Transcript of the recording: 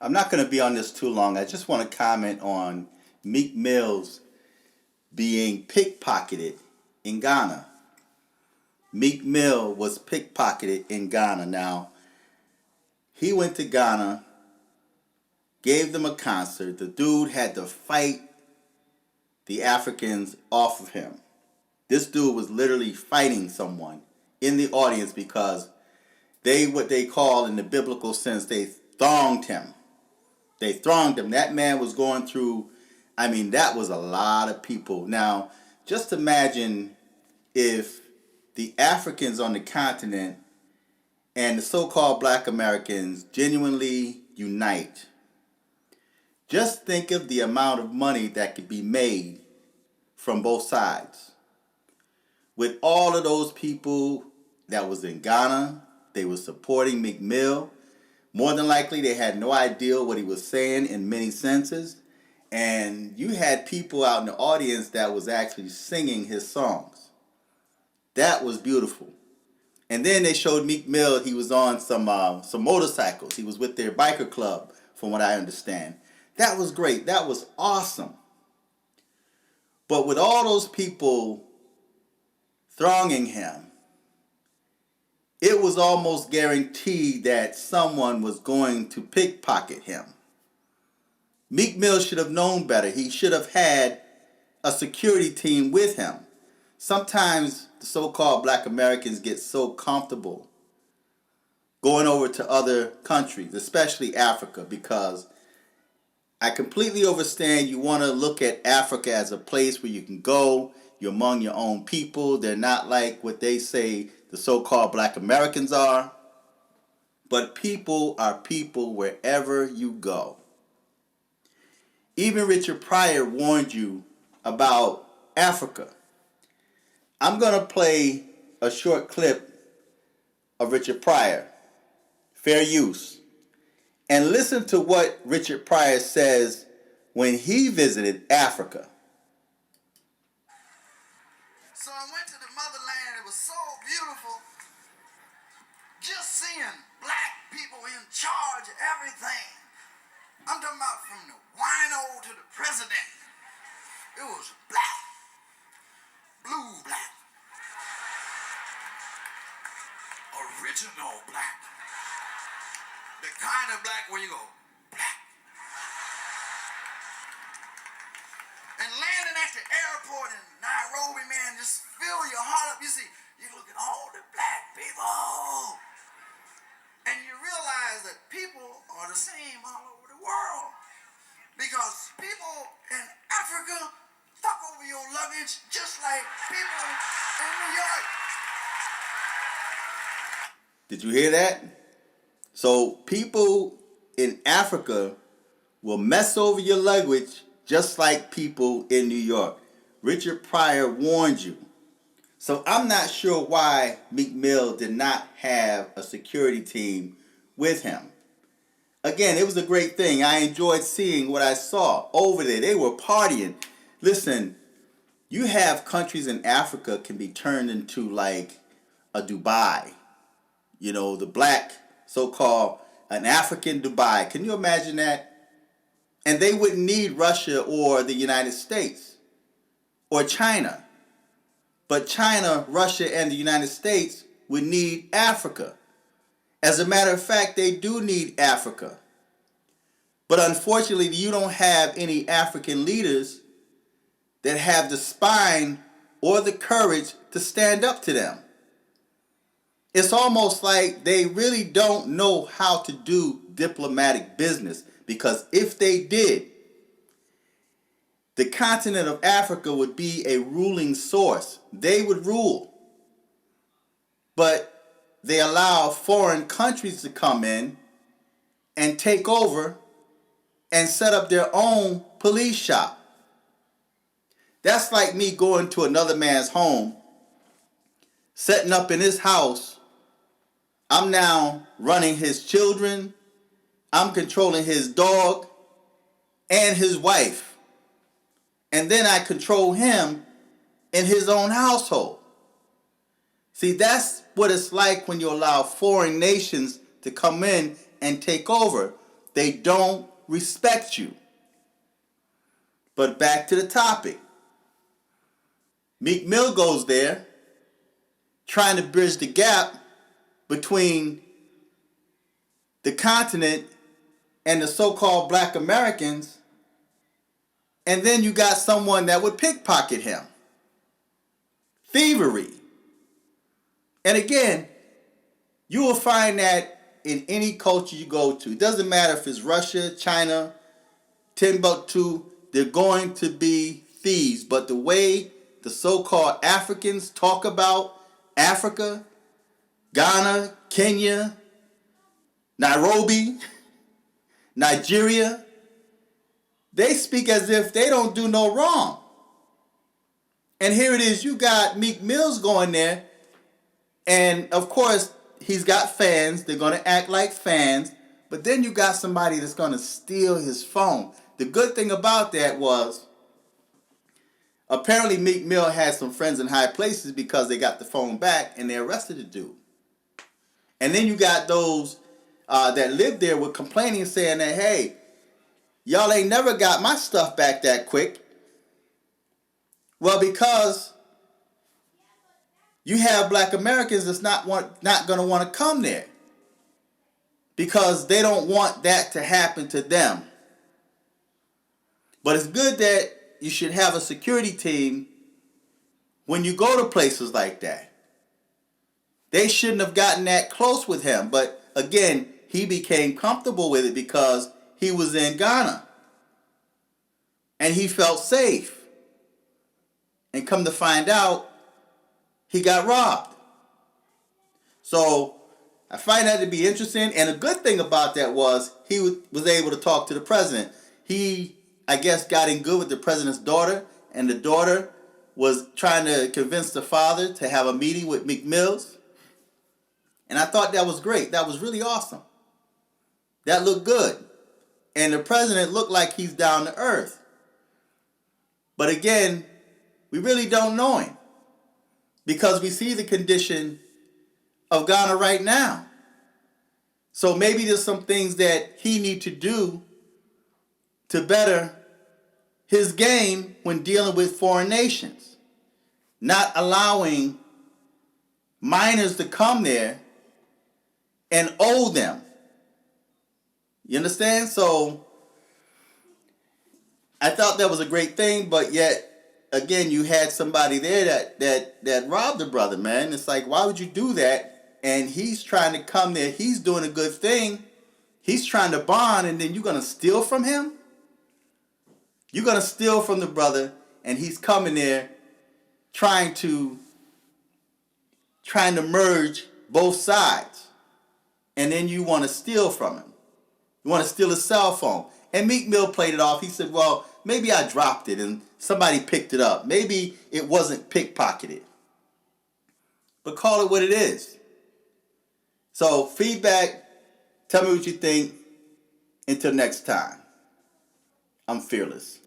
I'm not going to be on this too long. I just want to comment on Meek Mill's being pickpocketed in Ghana. Meek Mill was pickpocketed in Ghana. Now, he went to Ghana, gave them a concert. The dude had to fight the Africans off of him. This dude was literally fighting someone in the audience because what they call in the biblical sense, they thronged him. They thronged him. That man was going through, that was a lot of people. Now, just imagine if the Africans on the continent and the so-called black Americans genuinely unite. Just think of the amount of money that could be made from both sides. With all of those people that was in Ghana, they were supporting Meek Mill. More than likely, they had no idea what he was saying in many senses. And you had people out in the audience that was actually singing his songs. That was beautiful. And then they showed Meek Mill, he was on some motorcycles. He was with their biker club, from what I understand. That was great. That was awesome. But with all those people thronging him, it was almost guaranteed that someone was going to pickpocket him. Meek Mill should have known better. He should have had a security team with him. Sometimes the so-called black Americans get so comfortable going over to other countries, especially Africa, because I completely understand you want to look at Africa as a place where you can go. You're among your own people. They're not like what they say the so-called black Americans are. But people are people wherever you go. Even Richard Pryor warned you about Africa. I'm going to play a short clip of Richard Pryor. Fair use. And listen to what Richard Pryor says when he visited Africa. So I went to the Motherland. It was so beautiful. Just seeing black people in charge of everything. I'm talking about from the wino to the president. It was black. Blue black. Original black. The kind of black where you go, black. And landing at the airport in Nairobi, man, just fill your heart up. You see, you look at all the black people. And you realize that people are the same all over the world. Because people in Africa fuck over your luggage just like people in New York. Did you hear that? So people in Africa will mess over your luggage just like people in New York. Richard Pryor warned you. So I'm not sure why Meek Mill did not have a security team with him. Again, it was a great thing. I enjoyed seeing what I saw over there. They were partying. Listen, you have countries in Africa can be turned into like a Dubai. You know, the black, so-called, an African Dubai. Can you imagine that? And they wouldn't need Russia or the United States or China. But China, Russia, and the United States would need Africa. As a matter of fact, they do need Africa. But unfortunately, you don't have any African leaders that have the spine or the courage to stand up to them. It's almost like they really don't know how to do diplomatic business, because if they did, the continent of Africa would be a ruling source. They would rule. But they allow foreign countries to come in and take over and set up their own police shop. That's like me going to another man's home, setting up in his house. I'm now running his children. I'm controlling his dog and his wife. And then I control him in his own household. See, that's what it's like when you allow foreign nations to come in and take over. They don't respect you. But back to the topic. Meek Mill goes there trying to bridge the gap between the continent and the so-called black Americans, and then you got someone that would pickpocket him. Thievery. And again, you will find that in any culture you go to. It doesn't matter if it's Russia, China, Timbuktu, they're going to be thieves. But the way the so-called Africans talk about Africa, Ghana, Kenya, Nairobi, Nigeria, they speak as if they don't do no wrong. And here it is, you got Meek Mills going there, and of course, he's got fans. They're going to act like fans. But then you got somebody that's going to steal his phone. The good thing about that was, apparently Meek Mill had some friends in high places because they got the phone back and they arrested the dude. And then you got those that lived there were complaining, saying that, hey, y'all ain't never got my stuff back that quick. Well, because you have black Americans that's not going to want to come there because they don't want that to happen to them. But it's good that you should have a security team when you go to places like that. They shouldn't have gotten that close with him. But again, he became comfortable with it because he was in Ghana. And he felt safe. And come to find out, he got robbed. So I find that to be interesting. And a good thing about that was he was able to talk to the president. He, I guess, got in good with the president's daughter. And the daughter was trying to convince the father to have a meeting with Meek Mills. And I thought that was great. That was really awesome. That looked good. And the president looked like he's down to earth. But again, we really don't know him because we see the condition of Ghana right now. So maybe there's some things that he needs to do to better his game when dealing with foreign nations. Not allowing minors to come there and owe them. You understand? So I thought that was a great thing, but yet again, you had somebody there that robbed the brother, man. It's like, why would you do that? And he's trying to come there. He's doing a good thing. He's trying to bond, and then you're going to steal from him? You're going to steal from the brother, and he's coming there trying to merge both sides. And then you want to steal from him. You want to steal his cell phone. And Meek Mill played it off. He said, well, maybe I dropped it and somebody picked it up. Maybe it wasn't pickpocketed. But call it what it is. So feedback, tell me what you think. Until next time, I'm fearless.